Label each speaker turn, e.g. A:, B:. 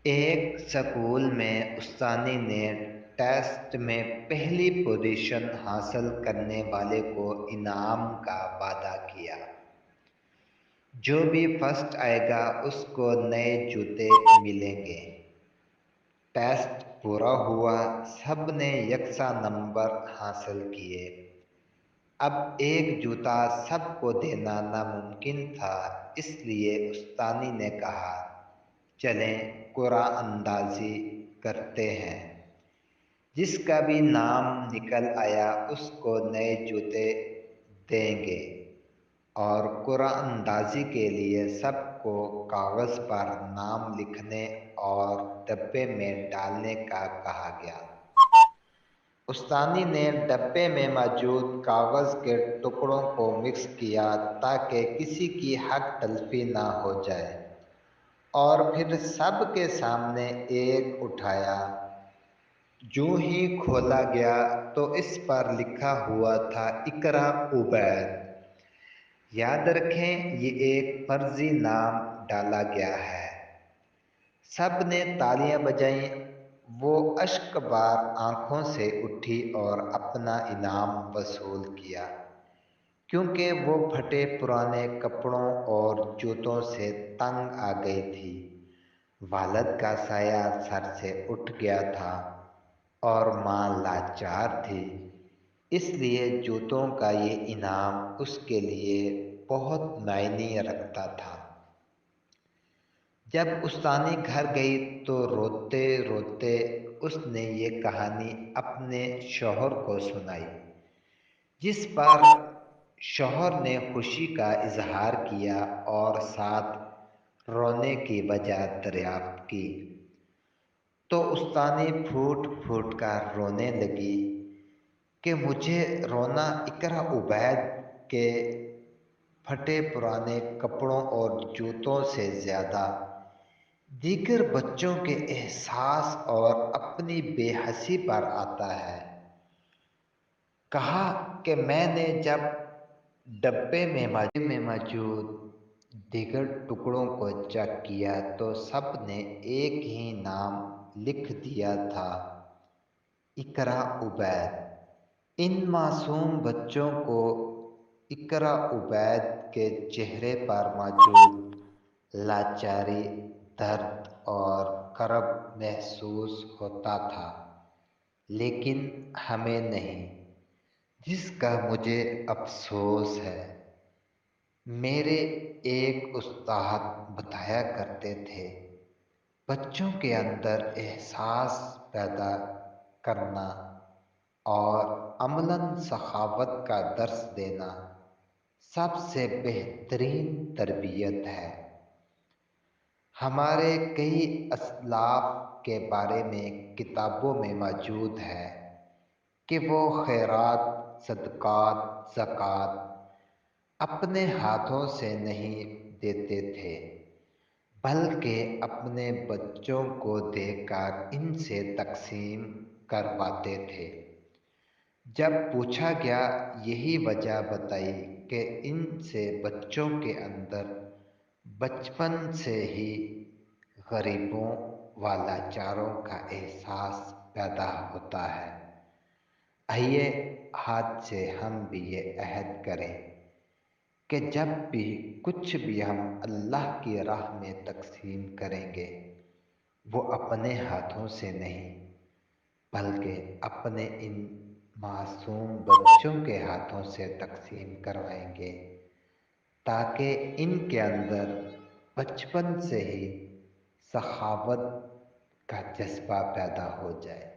A: ایک سکول میں استانی نے ٹیسٹ میں پہلی پوزیشن حاصل کرنے والے کو انعام کا وعدہ کیا۔ جو بھی فرسٹ آئے گا اس کو نئے جوتے ملیں گے۔ ٹیسٹ پورا ہوا، سب نے یکساں نمبر حاصل کیے۔ اب ایک جوتا سب کو دینا ناممکن تھا، اس لیے استانی نے کہا، چلیں قرعہ اندازی کرتے ہیں۔ جس کا بھی نام نکل آیا اس کو نئے جوتے دیں گے، اور قرعہ اندازی کے لیے سب کو کاغذ پر نام لکھنے اور ڈبے میں ڈالنے کا کہا گیا۔ استانی نے ڈبے میں موجود کاغذ کے ٹکڑوں کو مکس کیا تاکہ کسی کی حق تلفی نہ ہو جائے، اور پھر سب کے سامنے ایک اٹھایا۔ جوں ہی کھولا گیا تو اس پر لکھا ہوا تھا اقرا عبید۔ یاد رکھیں یہ ایک فرضی نام ڈالا گیا ہے۔ سب نے تالیاں بجائیں۔ وہ اشک بار آنکھوں سے اٹھی اور اپنا انعام وصول کیا، کیونکہ وہ پھٹے پرانے کپڑوں اور جوتوں سے تنگ آ گئی تھی۔ والد کا سایہ سر سے اٹھ گیا تھا اور ماں لاچار تھی، اس لیے جوتوں کا یہ انعام اس کے لیے بہت معنی رکھتا تھا۔ جب استانی گھر گئی تو روتے روتے اس نے یہ کہانی اپنے شوہر کو سنائی، جس پر شوہر نے خوشی کا اظہار کیا اور ساتھ رونے کی وجہ دریافت کی۔ تو استانی پھوٹ پھوٹ کر رونے لگی کہ مجھے رونا اقرا عبید کے پھٹے پرانے کپڑوں اور جوتوں سے زیادہ دیگر بچوں کے احساس اور اپنی بے حسی پر آتا ہے۔ کہا کہ میں نے جب ڈبے میں موجود دیگر ٹکڑوں کو چیک کیا تو سب نے ایک ہی نام لکھ دیا تھا، اقرا عبید۔ ان معصوم بچوں کو اقرا عبید کے چہرے پر موجود لاچاری، درد اور کرب محسوس ہوتا تھا، لیکن ہمیں نہیں، جس کا مجھے افسوس ہے۔ میرے ایک استاد بتایا کرتے تھے، بچوں کے اندر احساس پیدا کرنا اور عملاً سخاوت کا درس دینا سب سے بہترین تربیت ہے۔ ہمارے کئی اسلاف کے بارے میں کتابوں میں موجود ہے کہ وہ خیرات، صدقات، زکوٰۃ اپنے ہاتھوں سے نہیں دیتے تھے، بلکہ اپنے بچوں کو دے کر ان سے تقسیم کرواتے تھے۔ جب پوچھا گیا یہی وجہ بتائی کہ ان سے بچوں کے اندر بچپن سے ہی غریبوں و لاچاروں کا احساس پیدا ہوتا ہے۔ آئیے آج سے ہم بھی یہ عہد کریں کہ جب بھی کچھ بھی ہم اللہ کی راہ میں تقسیم کریں گے، وہ اپنے ہاتھوں سے نہیں بلکہ اپنے ان معصوم بچوں کے ہاتھوں سے تقسیم کروائیں گے، تاکہ ان کے اندر بچپن سے ہی سخاوت کا جذبہ پیدا ہو جائے۔